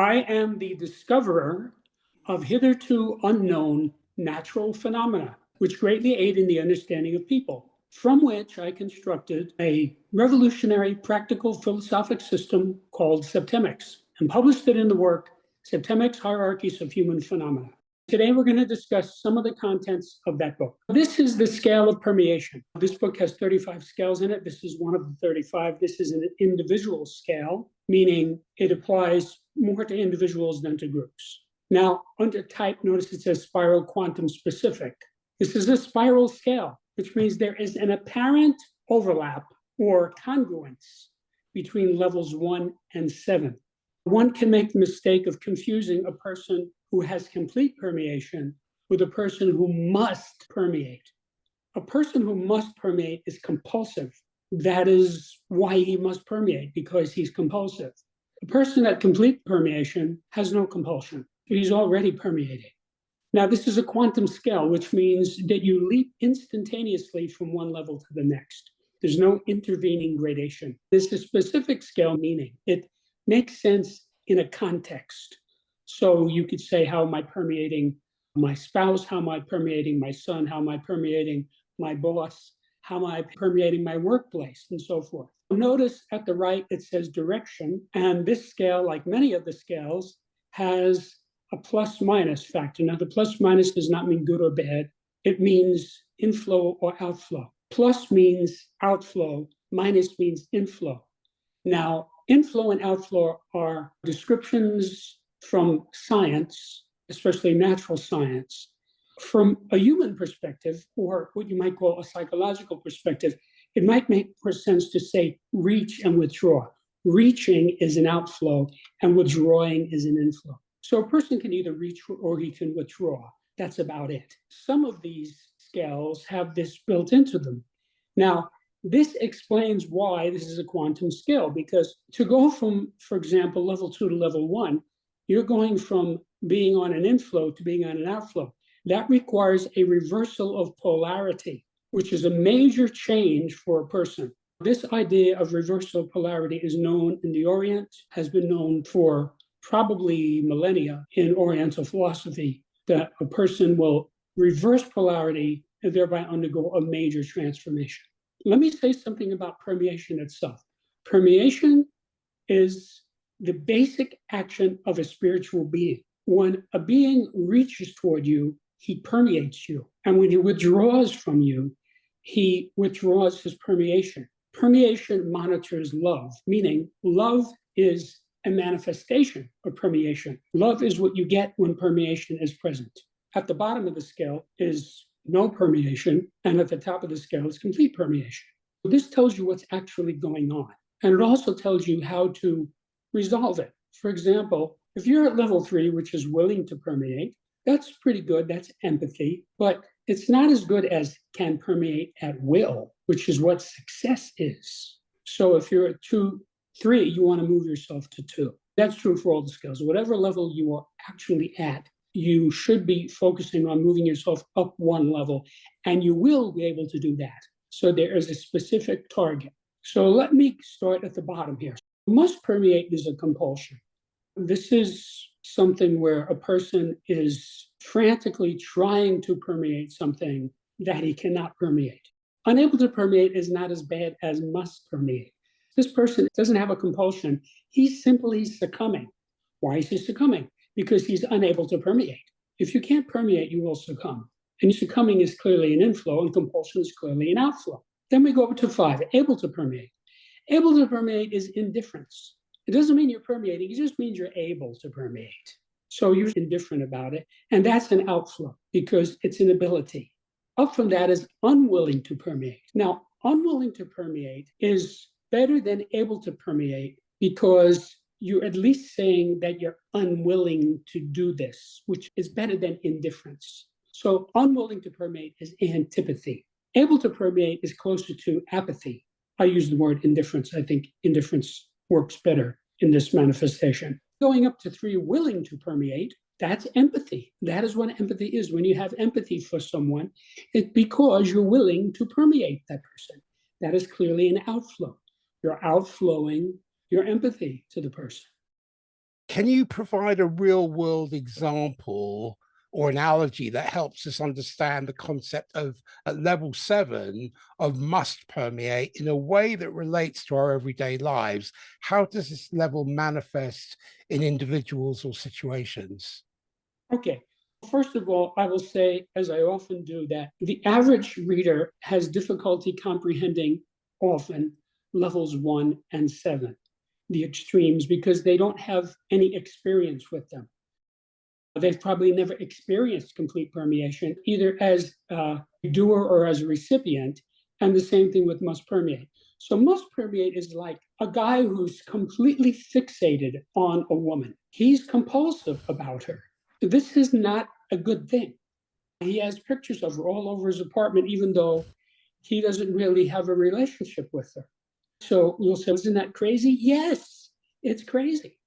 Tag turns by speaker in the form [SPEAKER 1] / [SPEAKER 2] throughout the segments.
[SPEAKER 1] I am the discoverer of hitherto unknown natural phenomena, which greatly aid in the understanding of people, from which I constructed a revolutionary practical philosophic system called Septemics and published it in the work Septemics, Hierarchies of Human Phenomena. Today, we're going to discuss some of the contents of that book. This is the scale of permeation. This book has 35 scales in it. This is one of the 35. This is an individual scale, meaning it applies more to individuals than to groups. Now, under type, notice it says spiral quantum specific. This is a spiral scale, which means there is an apparent overlap or congruence between levels 1 and 7. One can make the mistake of confusing a person who has complete permeation with a person who must permeate. A person who must permeate is compulsive. That is why he must permeate, because he's compulsive. A person at complete permeation has no compulsion. He's already permeating. Now, this is a quantum scale, which means that you leap instantaneously from one level to the next. There's no intervening gradation. This is a specific scale, meaning it makes sense in a context. So you could say, how am I permeating my spouse? How am I permeating my son? How am I permeating my boss? How am I permeating my workplace? And so forth. Notice at the right, it says direction. And this scale, like many of the scales, has a plus minus factor. Now, the plus minus does not mean good or bad. It means inflow or outflow. Plus means outflow, minus means inflow. Now, inflow and outflow are descriptions from science, especially natural science. From a human perspective, or what you might call a psychological perspective, it might make more sense to say reach and withdraw. Reaching is an outflow and withdrawing is an inflow. So a person can either reach or he can withdraw. That's about it. Some of these scales have this built into them. Now, this explains why this is a quantum scale, because to go from, for example, level 2 to level 1, you're going from being on an inflow to being on an outflow. That requires a reversal of polarity, which is a major change for a person. This idea of reversal of polarity is known in the Orient, has been known for probably millennia in Oriental philosophy, that a person will reverse polarity and thereby undergo a major transformation. Let me say something about permeation itself. Permeation is the basic action of a spiritual being. When a being reaches toward you, he permeates you. And when he withdraws from you, he withdraws his permeation. Permeation monitors love, meaning love is a manifestation of permeation. Love is what you get when permeation is present. At the bottom of the scale is no permeation, and at the top of the scale is complete permeation. This tells you what's actually going on, and it also tells you how to resolve it. For example, if you're at level 3, which is willing to permeate, that's pretty good, that's empathy, but it's not as good as can permeate at will, which is what success is. So if you're at 2, 3, you want to move yourself to 2. That's true for all the scales. Whatever level you are actually at, you should be focusing on moving yourself up one level, and you will be able to do that. So there is a specific target. So let me start at the bottom here. Must permeate is a compulsion. This is something where a person is frantically trying to permeate something that he cannot permeate. Unable to permeate is not as bad as must permeate. This person doesn't have a compulsion. He's simply succumbing. Why is he succumbing? Because he's unable to permeate. If you can't permeate, you will succumb. And succumbing is clearly an inflow, and compulsion is clearly an outflow. Then we go up to 5, able to permeate. Able to permeate is indifference. It doesn't mean you're permeating, it just means you're able to permeate. So you're indifferent about it, and that's an outflow because it's an ability. Up from that is unwilling to permeate. Now, unwilling to permeate is better than able to permeate because you're at least saying that you're unwilling to do this, which is better than indifference. So unwilling to permeate is antipathy. Able to permeate is closer to apathy. I use the word indifference. I think indifference works better in this manifestation. Going up to 3, willing to permeate, that's empathy. That is what empathy is. When you have empathy for someone, it's because you're willing to permeate that person. That is clearly an outflow. You're outflowing your empathy to the person.
[SPEAKER 2] Can you provide a real world example or analogy that helps us understand the concept of at level 7 of must permeate in a way that relates to our everyday lives? How does this level manifest in individuals or situations?
[SPEAKER 1] Okay. First of all, I will say, as I often do, that the average reader has difficulty comprehending often levels 1 and 7, the extremes, because they don't have any experience with them. They've probably never experienced complete permeation, either as a doer or as a recipient. And the same thing with must permeate. So, must permeate is like a guy who's completely fixated on a woman. He's compulsive about her. This is not a good thing. He has pictures of her all over his apartment, even though he doesn't really have a relationship with her. So, you'll say, isn't that crazy? Yes, it's crazy.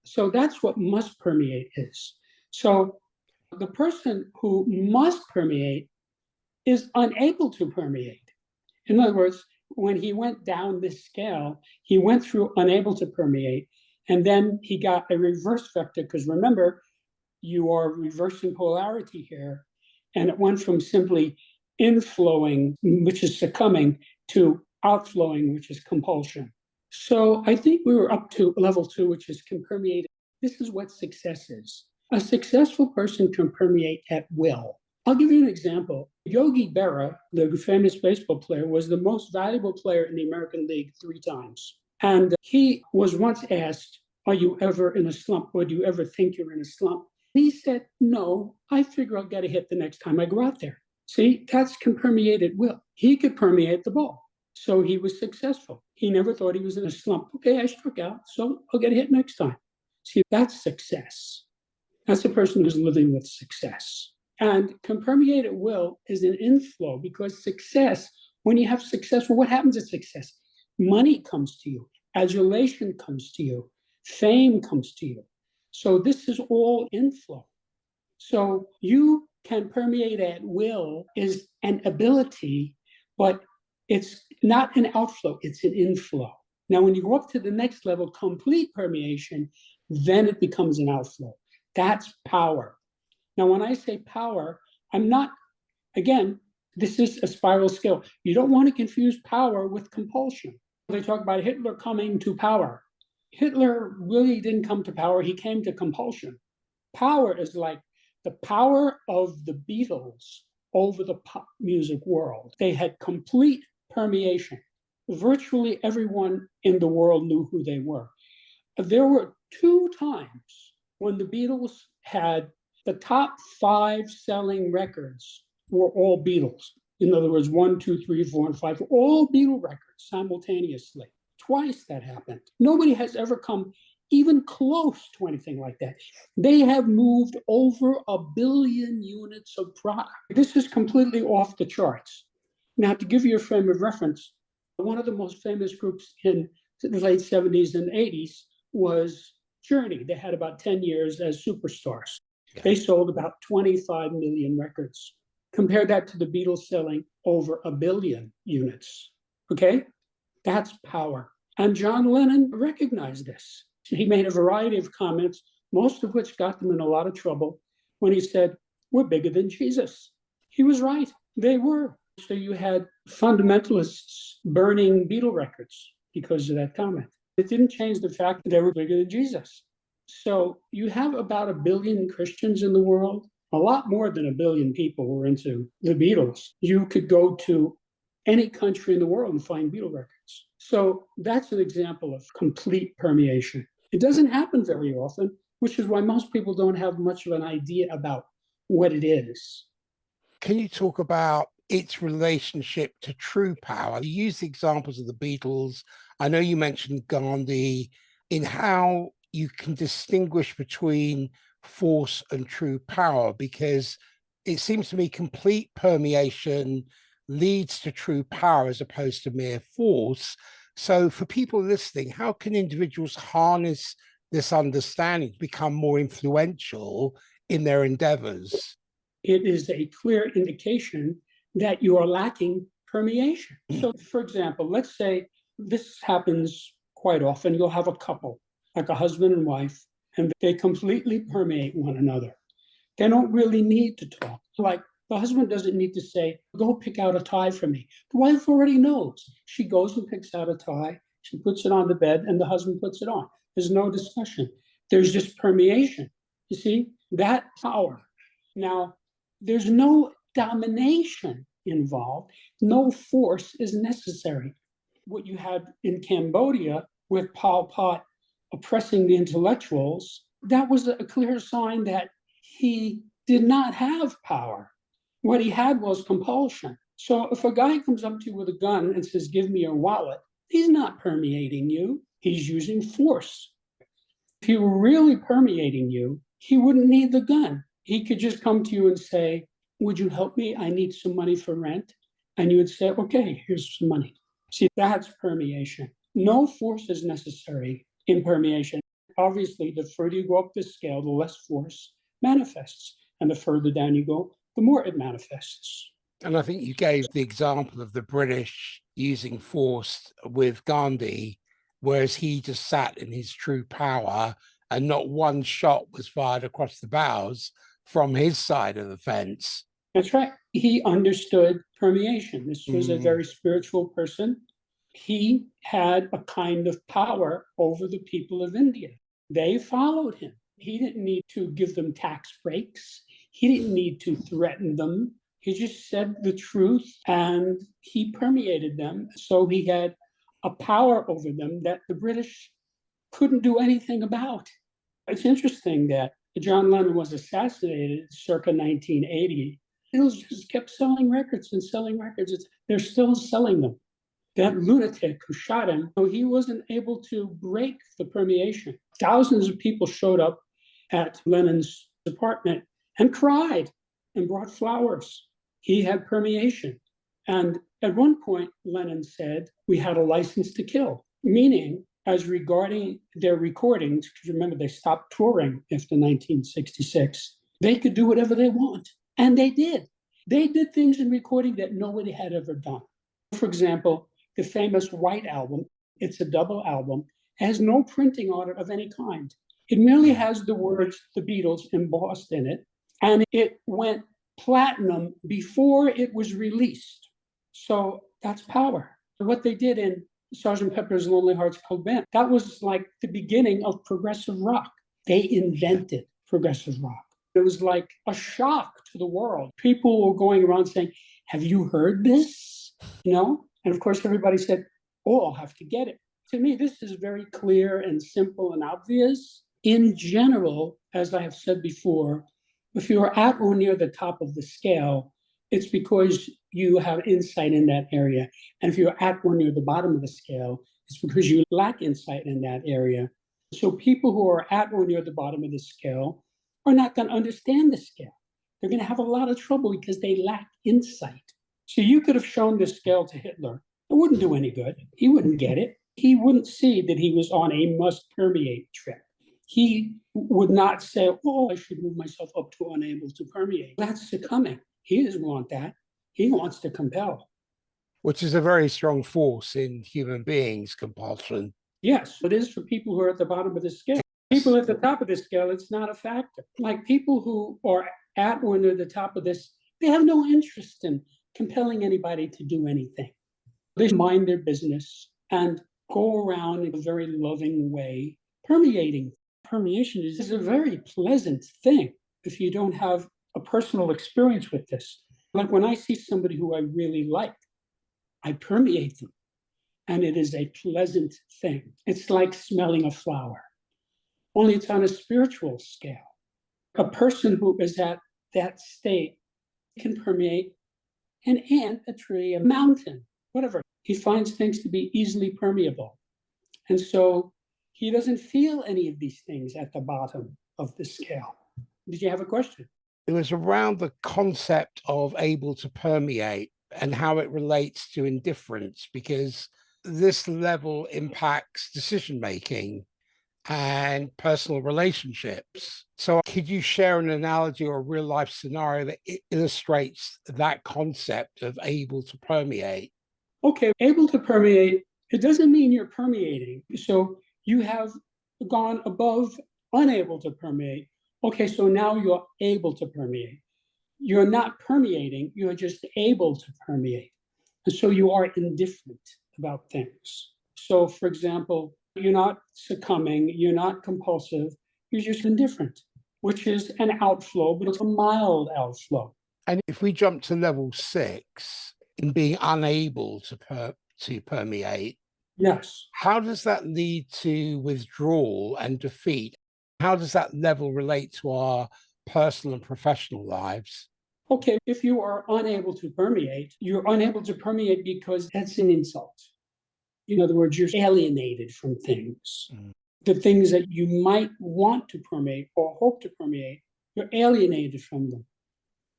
[SPEAKER 1] So, that's what must permeate is. So the person who must permeate is unable to permeate. In other words, when he went down this scale, he went through unable to permeate, and then he got a reverse vector, because remember, you are reversing polarity here, and it went from simply inflowing, which is succumbing, to outflowing, which is compulsion. So I think we were up to level 2, which is can permeate. This is what success is. A successful person can permeate at will. I'll give you an example. Yogi Berra, the famous baseball player, was the most valuable player in the American League 3 times. And he was once asked, are you ever in a slump, or do you ever think you're in a slump? And he said, no, I figure I'll get a hit the next time I go out there. See, that's can permeate at will. He could permeate the ball. So he was successful. He never thought he was in a slump. Okay, I struck out, so I'll get a hit next time. See, that's success. That's a person who's living with success. And can permeate at will is an inflow, because success, when you have success, well, what happens at success? Money comes to you, adulation comes to you, fame comes to you. So this is all inflow. So you can permeate at will is an ability, but it's not an outflow, it's an inflow. Now, when you go up to the next level, complete permeation, then it becomes an outflow. That's power. Now, when I say power, I'm not, again, this is a spiral scale. You don't want to confuse power with compulsion. They talk about Hitler coming to power. Hitler really didn't come to power, he came to compulsion. Power is like the power of the Beatles over the pop music world. They had complete permeation. Virtually everyone in the world knew who they were. There were 2 times when the Beatles had the top 5 selling records were all Beatles. In other words, 1, 2, 3, 4, and 5, all Beatle records simultaneously. Twice that happened. Nobody has ever come even close to anything like that. They have moved over 1 billion units of product. This is completely off the charts. Now, to give you a frame of reference, one of the most famous groups in the late 70s and 80s was Journey. They had about 10 years as superstars. They sold about 25 million records. Compare that to the Beatles selling over 1 billion units. Okay? That's power. And John Lennon recognized this. He made a variety of comments, most of which got them in a lot of trouble, when he said, we're bigger than Jesus. He was right. They were. So you had fundamentalists burning Beatle records because of that comment. It didn't change the fact that they were bigger than Jesus. So you have about 1 billion Christians in the world, a lot more than 1 billion people were into the Beatles. You could go to any country in the world and find Beatle records. So that's an example of complete permeation. It doesn't happen very often, which is why most people don't have much of an idea about what it is.
[SPEAKER 2] Can you talk about its relationship to true power? You use the examples of the Beatles. I know you mentioned Gandhi, in how you can distinguish between force and true power, because it seems to me complete permeation leads to true power as opposed to mere force. So for people listening, how can individuals harness this understanding to become more influential in their endeavors?
[SPEAKER 1] It is a clear indication that you are lacking permeation. So, for example, let's say this happens quite often. You'll have a couple, like a husband and wife, and they completely permeate one another. They don't really need to talk. Like the husband doesn't need to say, go pick out a tie for me. The wife already knows. She goes and picks out a tie, she puts it on the bed, and the husband puts it on. There's no discussion. There's just permeation. You see, that power. Now, there's no domination involved, no force is necessary. What you had in Cambodia with Pol Pot oppressing the intellectuals, that was a clear sign that he did not have power. What he had was compulsion. So if a guy comes up to you with a gun and says, give me your wallet, he's not permeating you. He's using force. If he were really permeating you, he wouldn't need the gun. He could just come to you and say, would you help me? I need some money for rent. And you would say, okay, here's some money. See, that's permeation. No force is necessary in permeation. Obviously, the further you go up the scale, the less force manifests. And the further down you go, the more it manifests.
[SPEAKER 2] And I think you gave the example of the British using force with Gandhi, whereas he just sat in his true power and not one shot was fired across the bows from his side of the fence.
[SPEAKER 1] That's right. He understood permeation. This was a very spiritual person. He had a kind of power over the people of India. They followed him. He didn't need to give them tax breaks. He didn't need to threaten them. He just said the truth and he permeated them. So he had a power over them that the British couldn't do anything about. It's interesting that John Lennon was assassinated circa 1980. Beatles just kept selling records and selling records. They're still selling them. That lunatic who shot him, he wasn't able to break the permeation. Thousands of people showed up at Lennon's apartment and cried and brought flowers. He had permeation. And at one point, Lennon said, we had a license to kill, meaning as regarding their recordings, because remember, they stopped touring after 1966, they could do whatever they want. And they did. They did things in recording that nobody had ever done. For example, the famous White Album, it's a double album, has no printing on it of any kind. It merely has the words The Beatles embossed in it, and it went platinum before it was released. So that's power. What they did in Sgt. Pepper's Lonely Hearts Club Band, that was like the beginning of progressive rock. They invented progressive rock. It was like a shock to the world. People were going around saying, have you heard this? And of course, everybody said, oh, I'll have to get it. To me, this is very clear and simple and obvious. In general, as I have said before, if you are at or near the top of the scale, it's because you have insight in that area. And if you're at or near the bottom of the scale, it's because you lack insight in that area. So people who are at or near the bottom of the scale are not going to understand the scale. They're going to have a lot of trouble because they lack insight. So you could have shown this scale to Hitler. It wouldn't do any good. He wouldn't get it. He wouldn't see that he was on a must permeate trip. He would not say, oh, I should move myself up to unable to permeate. That's succumbing. He doesn't want that. He wants to compel.
[SPEAKER 2] Which is a very strong force in human beings, compulsion.
[SPEAKER 1] Yes, it is for people who are at the bottom of the scale. People at the top of the scale, it's not a factor. Like people who are at or near the top of this, they have no interest in compelling anybody to do anything. They mind their business and go around in a very loving way, permeating. Permeation is a very pleasant thing if you don't have a personal experience with this. Like when I see somebody who I really like, I permeate them. And it is a pleasant thing. It's like smelling a flower, only it's on a spiritual scale. A person who is at that state can permeate an ant, a tree, a mountain, whatever. He finds things to be easily permeable. And so he doesn't feel any of these things at the bottom of the scale. Did you have a question?
[SPEAKER 2] It was around the concept of able to permeate and how it relates to indifference, because this level impacts decision making and personal relationships. So could you share an analogy or a real life scenario that illustrates that concept of able to permeate?
[SPEAKER 1] Okay, able to permeate, it doesn't mean you're permeating. So you have gone above unable to permeate. Okay, so now you're able to permeate. You're not permeating, you're just able to permeate. And so you are indifferent about things. So, for example, you're not succumbing, you're not compulsive, you're just indifferent, which is an outflow, but it's a mild outflow.
[SPEAKER 2] And if we jump to level 6, in being unable to permeate,
[SPEAKER 1] Yes.
[SPEAKER 2] how does that lead to withdrawal and defeat? How does that level relate to our personal and professional lives?
[SPEAKER 1] Okay, if you are unable to permeate, you're unable to permeate because that's an insult. In other words, you're alienated from things.
[SPEAKER 2] Mm.
[SPEAKER 1] The things that you might want to permeate or hope to permeate, you're alienated from them.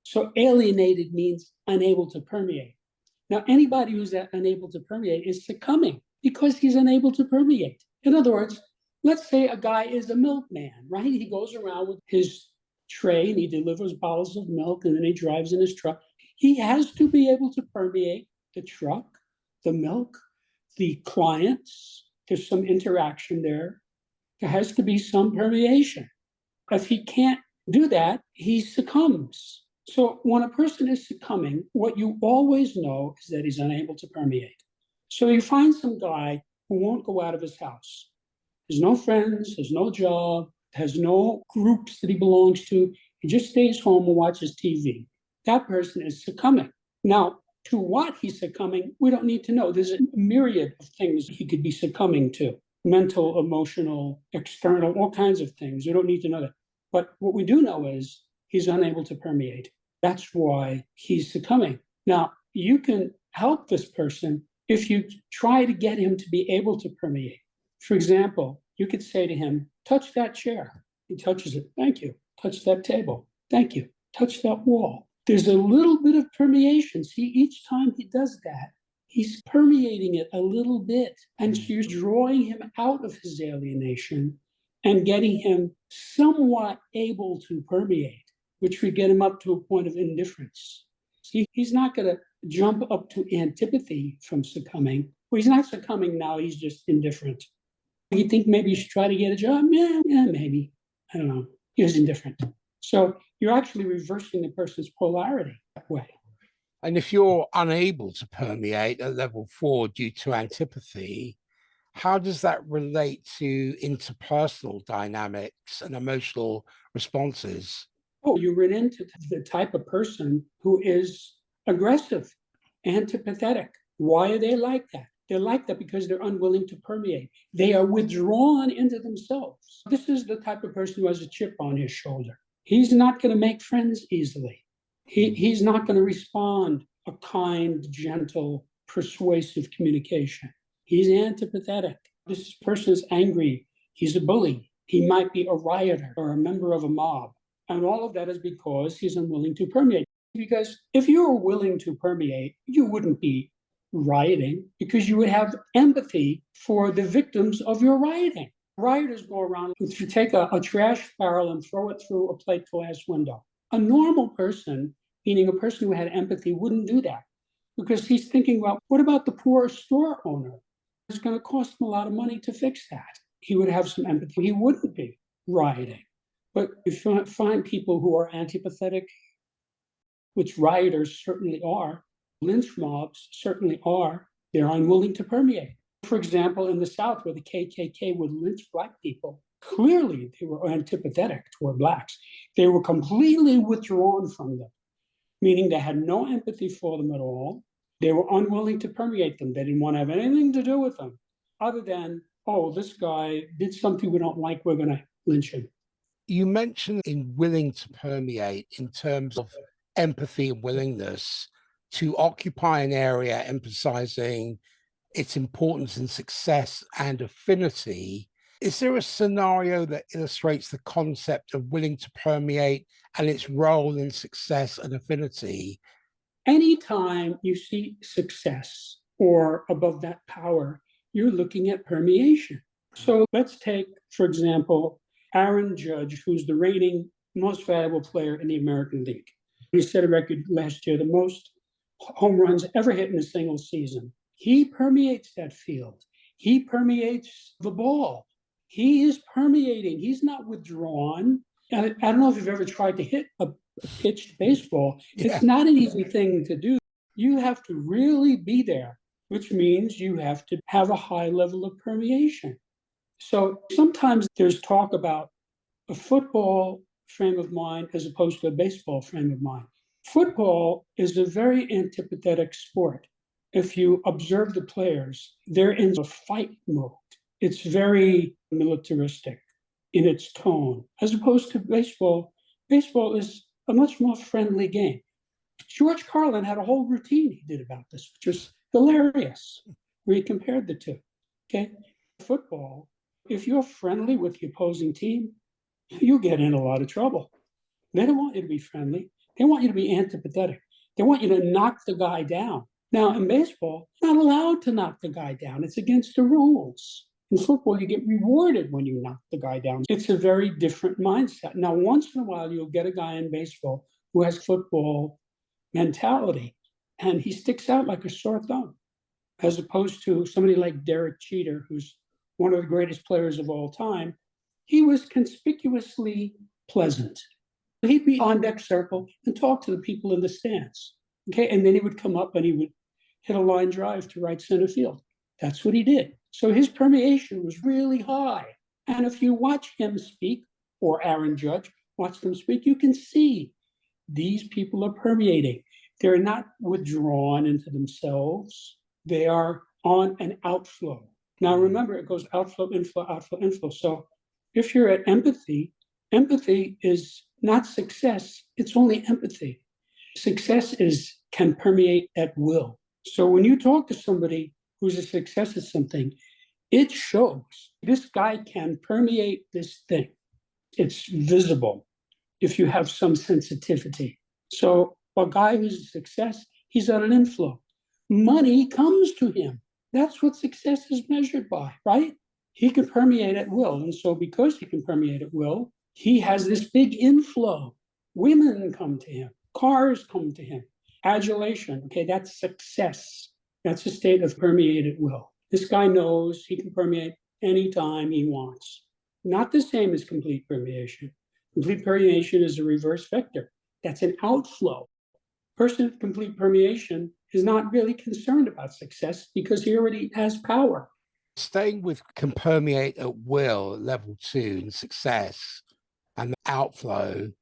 [SPEAKER 1] So alienated means unable to permeate. Now, anybody who's unable to permeate is succumbing because he's unable to permeate. In other words, let's say a guy is a milkman, right? He goes around with his tray and he delivers bottles of milk and then he drives in his truck. He has to be able to permeate the truck, the milk, the clients. There's some interaction there. There has to be some permeation. If he can't do that, he succumbs. So when a person is succumbing, what you always know is that he's unable to permeate. So you find some guy who won't go out of his house. Has no friends, has no job, has no groups that he belongs to. He just stays home and watches TV. That person is succumbing. Now, to what he's succumbing, we don't need to know. There's a myriad of things he could be succumbing to: mental, emotional, external, all kinds of things. We don't need to know that. But what we do know is he's unable to permeate. That's why he's succumbing. Now, you can help this person if you try to get him to be able to permeate. For example, you could say to him, touch that chair. He touches it. Thank you. Touch that table. Thank you. Touch that wall. There's a little bit of permeation. See, each time he does that, he's permeating it a little bit. And so you're drawing him out of his alienation and getting him somewhat able to permeate, which would get him up to a point of indifference. See, he's not going to jump up to antipathy from succumbing. Well, he's not succumbing now, he's just indifferent. You think maybe you should try to get a job? Yeah, maybe. I don't know. He was indifferent. So you're actually reversing the person's polarity that way.
[SPEAKER 2] And if you're unable to permeate at level 4 due to antipathy, how does that relate to interpersonal dynamics and emotional responses?
[SPEAKER 1] Oh, you run into the type of person who is aggressive, antipathetic. Why are they like that? They're like that because they're unwilling to permeate. They are withdrawn into themselves. This is the type of person who has a chip on his shoulder. He's not going to make friends easily. He's not going to respond a kind, gentle, persuasive communication. He's antipathetic. This person is angry. He's a bully. He might be a rioter or a member of a mob. And all of that is because he's unwilling to permeate. Because if you were willing to permeate, you wouldn't be rioting, because you would have empathy for the victims of your rioting. Rioters go around, if you take a trash barrel and throw it through a plate glass window. A normal person, meaning a person who had empathy, wouldn't do that, because he's thinking, well, what about the poor store owner? It's going to cost him a lot of money to fix that. He would have some empathy. He wouldn't be rioting. But you find people who are antipathetic, which rioters certainly are, lynch mobs certainly are, they're unwilling to permeate. For example, in the South, where the KKK would lynch Black people, clearly they were antipathetic toward Blacks. They were completely withdrawn from them, meaning they had no empathy for them at all. They were unwilling to permeate them. They didn't want to have anything to do with them other than, oh, this guy did something we don't like, we're going to lynch him.
[SPEAKER 2] You mentioned in willing to permeate in terms of empathy and willingness to occupy an area, emphasizing its importance and success and affinity. Is there a scenario that illustrates the concept of willing to permeate and its role in success and affinity?
[SPEAKER 1] Anytime you see success or above that power, you're looking at permeation. So let's take, for example, Aaron Judge, who's the reigning most valuable player in the American League. He set a record last year, the most home runs ever hit in a single season. He permeates that field. He permeates the ball. He is permeating. He's not withdrawn. I don't know if you've ever tried to hit a pitched baseball.
[SPEAKER 2] Yeah.
[SPEAKER 1] It's not an easy thing to do. You have to really be there, which means you have to have a high level of permeation. So sometimes there's talk about a football frame of mind as opposed to a baseball frame of mind. Football is a very antipathetic sport. If you observe the players, they're in a fight mode. It's very militaristic in its tone, as opposed to baseball. Baseball is a much more friendly game. George Carlin had a whole routine he did about this, which was hilarious, where he compared the two. Okay. Football, if you're friendly with the opposing team, you get in a lot of trouble. They don't want you to be friendly. They want you to be antipathetic. They want you to knock the guy down. Now, in baseball, you're not allowed to knock the guy down. It's against the rules. In football, you get rewarded when you knock the guy down. It's a very different mindset. Now, once in a while, you'll get a guy in baseball who has football mentality, and he sticks out like a sore thumb, as opposed to somebody like Derek Jeter, who's one of the greatest players of all time. He was conspicuously pleasant. He'd be on deck circle and talk to the people in the stands. Okay. And then he would come up and he would hit a line drive to right center field. That's what he did. So his permeation was really high. And if you watch him speak, or Aaron Judge, watch them speak, you can see these people are permeating. They're not withdrawn into themselves. They are on an outflow. Now, remember, it goes outflow, inflow, outflow, inflow. So if you're at empathy, empathy is not success, it's only empathy. Success can permeate at will. So when you talk to somebody who's a success at something, it shows this guy can permeate this thing. It's visible if you have some sensitivity. So a guy who's a success, he's at an inflow. Money comes to him. That's what success is measured by, right? He can permeate at will. And so because he can permeate at will, he has this big inflow. Women come to him. Cars come to him. Adulation, okay, that's success. That's a state of permeated will. This guy knows he can permeate anytime he wants. Not the same as complete permeation. Complete permeation is a reverse vector. That's an outflow. Person with complete permeation is not really concerned about success because he already has power.
[SPEAKER 2] Staying with can permeate at will, level 2, and success and the outflow,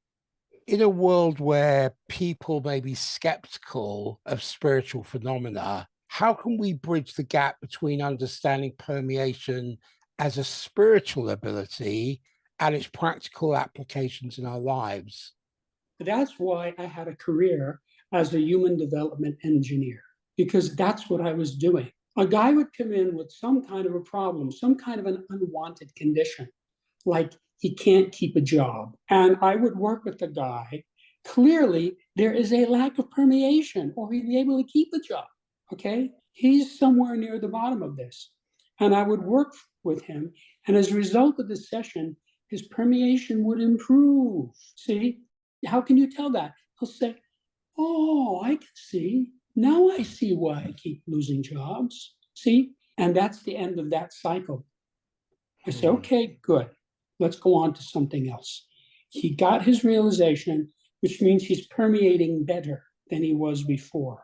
[SPEAKER 2] in a world where people may be skeptical of spiritual phenomena, how can we bridge the gap between understanding permeation as a spiritual ability and its practical applications in our lives?
[SPEAKER 1] That's why I had a career as a human development engineer, because that's what I was doing. A guy would come in with some kind of a problem, some kind of an unwanted condition, like he can't keep a job. And I would work with the guy. Clearly, there is a lack of permeation, or he'd be able to keep a job. Okay. He's somewhere near the bottom of this. And I would work with him. And as a result of this session, his permeation would improve. See, how can you tell that? He'll say, oh, I can see. Now I see why I keep losing jobs. See? And that's the end of that cycle. I say, okay, good. Let's go on to something else. He got his realization, which means he's permeating better than he was before.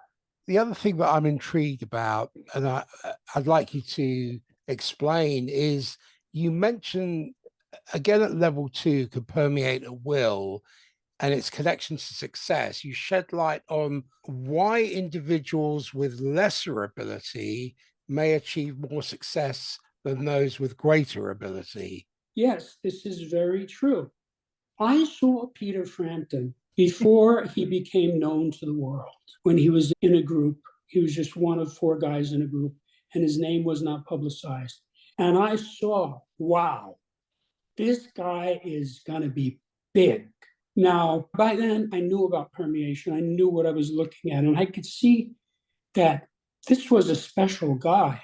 [SPEAKER 2] The other thing that I'm intrigued about, and I'd like you to explain, is you mentioned, again, at level 2, can permeate at will and its connection to success. You shed light on why individuals with lesser ability may achieve more success than those with greater ability.
[SPEAKER 1] Yes, this is very true. I saw Peter Frampton before he became known to the world. When he was in a group, he was just one of 4 guys in a group, and his name was not publicized. And I saw, wow, this guy is going to be big. Now, by then, I knew about permeation. I knew what I was looking at, and I could see that this was a special guy.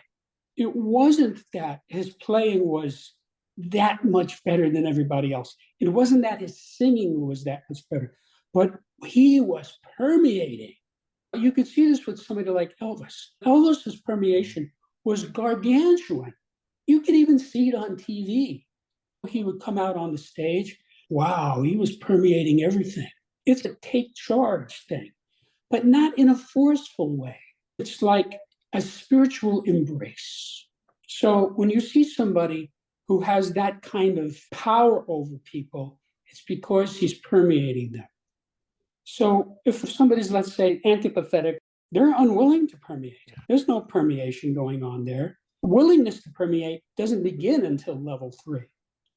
[SPEAKER 1] It wasn't that his playing was that much better than everybody else. It wasn't that his singing was that much better, but he was permeating. You could see this with somebody like Elvis. Elvis's permeation was gargantuan. You could even see it on TV. He would come out on the stage. Wow, he was permeating everything. It's a take charge thing, but not in a forceful way. It's like a spiritual embrace. So when you see somebody who has that kind of power over people, it's because he's permeating them. So if somebody's, let's say, antipathetic, they're unwilling to permeate. There's no permeation going on there. Willingness to permeate doesn't begin until level 3.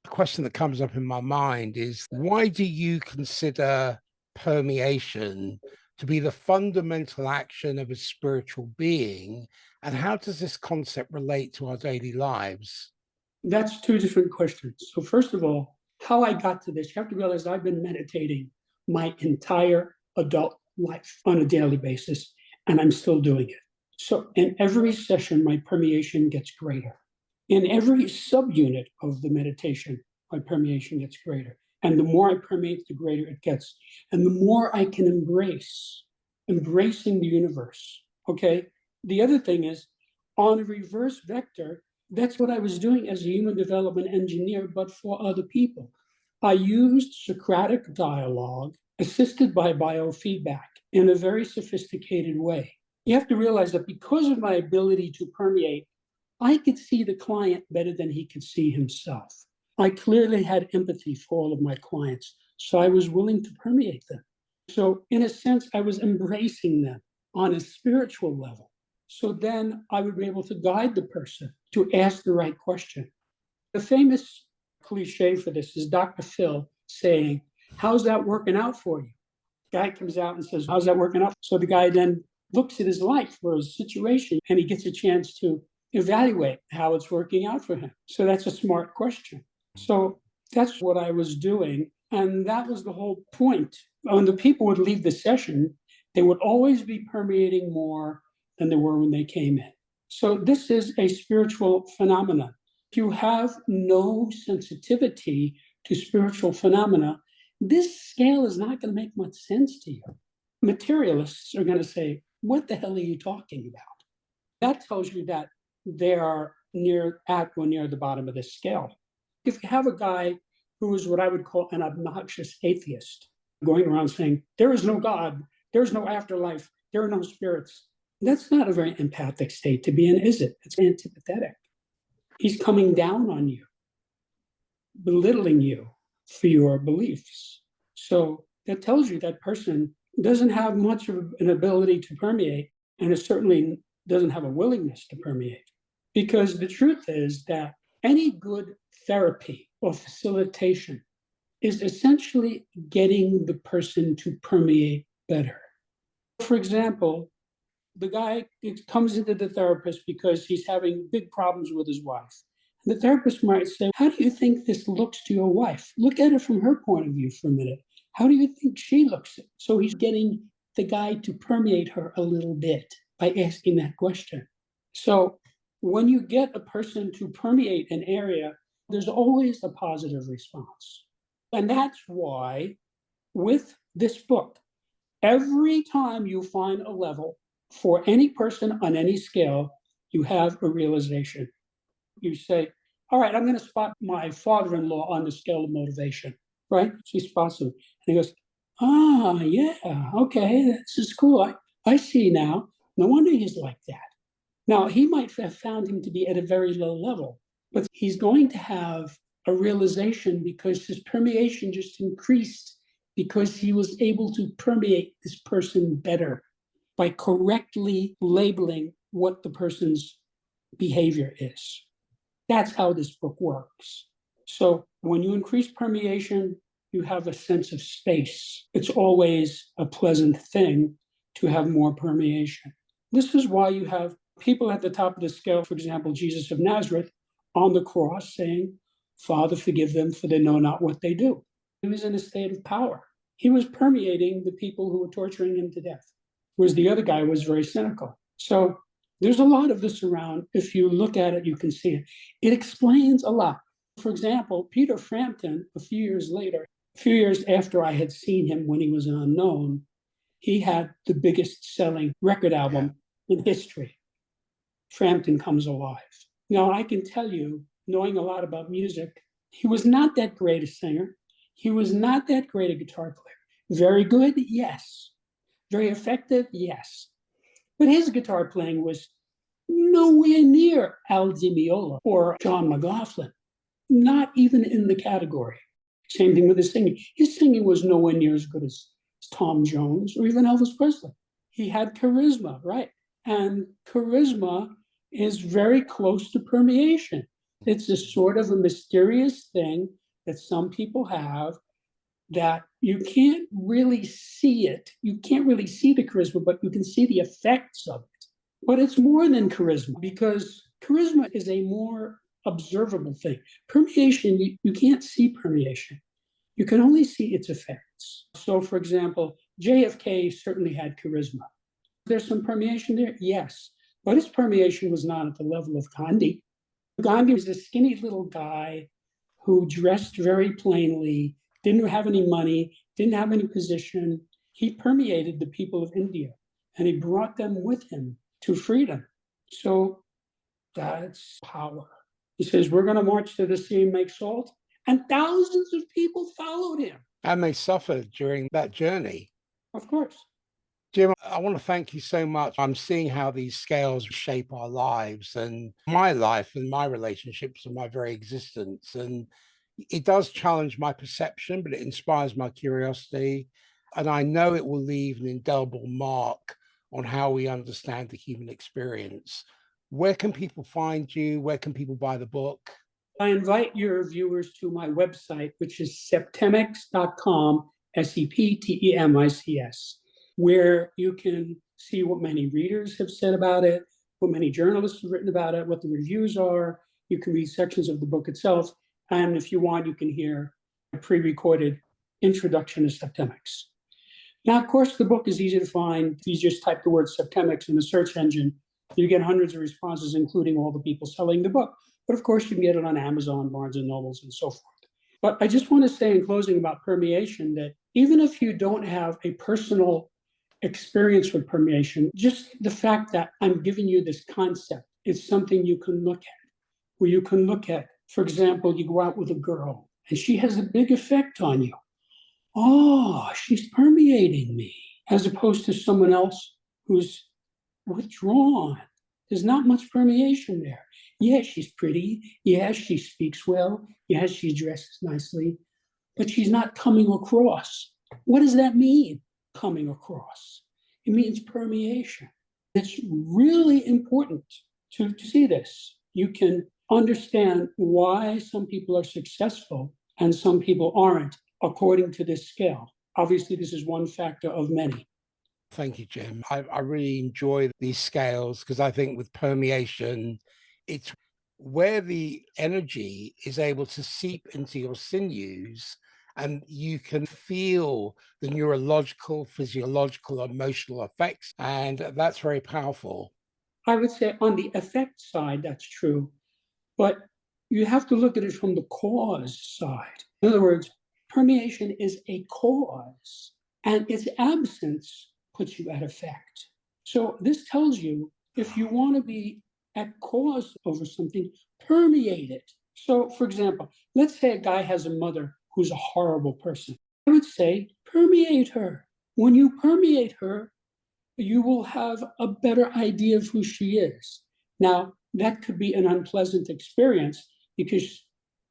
[SPEAKER 2] The question that comes up in my mind is, why do you consider permeation to be the fundamental action of a spiritual being? And how does this concept relate to our daily lives?
[SPEAKER 1] That's 2 different questions. So first of all, how I got to this, you have to realize I've been meditating my entire adult life on a daily basis, and I'm still doing it. So in every session, my permeation gets greater. In every subunit of the meditation, my permeation gets greater. And the more I permeate, the greater it gets. And the more I can embracing the universe. Okay. The other thing is, on a reverse vector, that's what I was doing as a human development engineer, but for other people. I used Socratic dialogue assisted by biofeedback in a very sophisticated way. You have to realize that because of my ability to permeate, I could see the client better than he could see himself. I clearly had empathy for all of my clients, so I was willing to permeate them. So in a sense, I was embracing them on a spiritual level. So then I would be able to guide the person to ask the right question. The famous cliche for this is Dr. Phil saying, "How's that working out for you?" Guy comes out and says, "How's that working out?" So the guy then looks at his life or his situation, and he gets a chance to evaluate how it's working out for him. So that's a smart question. So that's what I was doing. And that was the whole point. When the people would leave the session, they would always be permeating more than they were when they came in. So this is a spiritual phenomenon. If you have no sensitivity to spiritual phenomena, this scale is not going to make much sense to you. Materialists are going to say, "What the hell are you talking about?" That tells you that they are near the bottom of this scale. If you have a guy who is what I would call an obnoxious atheist, going around saying, "There is no God, there is no afterlife, there are no spirits," that's not a very empathic state to be in, is it? It's antipathetic. He's coming down on you, belittling you for your beliefs. So that tells you that person doesn't have much of an ability to permeate, and it certainly doesn't have a willingness to permeate. Because the truth is that any good therapy or facilitation is essentially getting the person to permeate better. For example, the guy comes into the therapist because he's having big problems with his wife. And the therapist might say, "How do you think this looks to your wife? Look at it from her point of view for a minute. How do you think she looks?" So he's getting the guy to permeate her a little bit by asking that question. So when you get a person to permeate an area, there's always a positive response. And that's why with this book, every time you find a level for any person on any scale, you have a realization. You say, "All right, I'm going to spot my father-in-law on the scale of motivation," right? She spots him. And he goes, "Ah, yeah, okay, this is cool. I see now. No wonder he's like that." Now, he might have found him to be at a very low level, but he's going to have a realization because his permeation just increased because he was able to permeate this person better by correctly labeling what the person's behavior is. That's how this book works. So when you increase permeation, you have a sense of space. It's always a pleasant thing to have more permeation. This is why you have people at the top of the scale, for example, Jesus of Nazareth, on the cross saying, "Father, forgive them, for they know not what they do." He was in a state of power. He was permeating the people who were torturing him to death, whereas the other guy was very cynical. So there's a lot of this around. If you look at it, you can see it. It explains a lot. For example, Peter Frampton, a few years after I had seen him when he was an unknown, he had the biggest selling record album in history. Frampton Comes Alive. Now, I can tell you, knowing a lot about music, He was not that great a singer. He was not that great a guitar player. Very good, yes. Very effective, yes. But his guitar playing was nowhere near Al Di Meola or John McLaughlin, not even in the category. Same thing with his singing. His singing was nowhere near as good as Tom Jones or even Elvis Presley. He had charisma, right? And charisma is very close to permeation. It's a sort of a mysterious thing that some people have that you can't really see it. You can't really see the charisma, but you can see the effects of it. But it's more than charisma because charisma is a more observable thing. Permeation, you can't see permeation. You can only see its effects. So, for example, JFK certainly had charisma. There's some permeation there? Yes. But his permeation was not at the level of Gandhi. Gandhi was a skinny little guy who dressed very plainly, didn't have any money, didn't have any position. He permeated the people of India and he brought them with him to freedom. So that's power. He says, we're going to march to the sea and make salt. And thousands of people followed him.
[SPEAKER 2] And they suffered during that journey.
[SPEAKER 1] Of course.
[SPEAKER 2] Jim, I want to thank you so much. I'm seeing how these scales shape our lives and my life and my relationships and my very existence. And it does challenge my perception, but it inspires my curiosity. And I know it will leave an indelible mark on how we understand the human experience. Where can people find you? Where can people buy the book?
[SPEAKER 1] I invite your viewers to my website, which is septemics.com, Septemics, where you can see what many readers have said about it, what many journalists have written about it, what the reviews are. You can read sections of the book itself. And if you want, you can hear a pre-recorded introduction to Septemics. Now, of course, the book is easy to find. If you just type the word Septemics in the search engine, you get hundreds of responses, including all the people selling the book. But of course, you can get it on Amazon, Barnes and Nobles, and so forth. But I just want to say in closing about permeation that even if you don't have a personal experience with permeation, just the fact that I'm giving you this concept is something you can look at, where you can look at, for example, you go out with a girl and she has a big effect on you. Oh, she's permeating me, as opposed to someone else who's withdrawn. There's not much permeation there. Yes, she's pretty. Yes, she speaks well. Yes, she dresses nicely, but she's not coming across. What does that mean, coming across? It means permeation. It's really important to see this. You can understand why some people are successful and some people aren't according to this scale. Obviously, this is one factor of many.
[SPEAKER 2] Thank you, Jim. I really enjoy these scales because I think with permeation, it's where the energy is able to seep into your sinews and you can feel the neurological, physiological, emotional effects. And that's very powerful.
[SPEAKER 1] I would say on the effect side, that's true, but you have to look at it from the cause side. In other words, permeation is a cause, and its absence puts you at effect. So this tells you if you want to be at cause over something, permeate it. So, for example, let's say a guy has a mother who's a horrible person. I would say permeate her. When you permeate her, you will have a better idea of who she is. Now, that could be an unpleasant experience because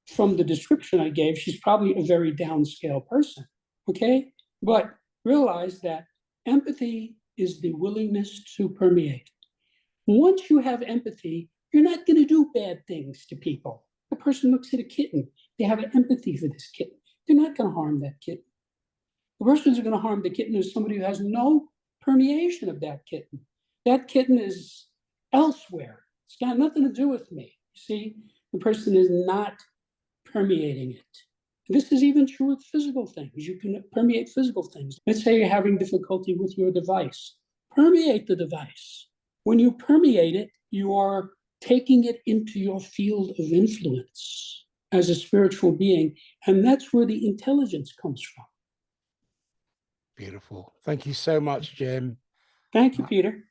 [SPEAKER 1] from the description I gave, she's probably a very downscale person, okay? But realize that empathy is the willingness to permeate. Once you have empathy, you're not going to do bad things to people. A person looks at a kitten, they have empathy for this kitten. They're not going to harm that kitten. The person who's going to harm the kitten is somebody who has no permeation of that kitten. That kitten is elsewhere. It's got nothing to do with me. You see, the person is not permeating it. This is even true with physical things. You can permeate physical things. Let's say you're having difficulty with your device. Permeate the device. When you permeate it, you are taking it into your field of influence as a spiritual being. And that's where the intelligence comes from.
[SPEAKER 2] Beautiful. Thank you so much, Jim.
[SPEAKER 1] Thank you, Peter.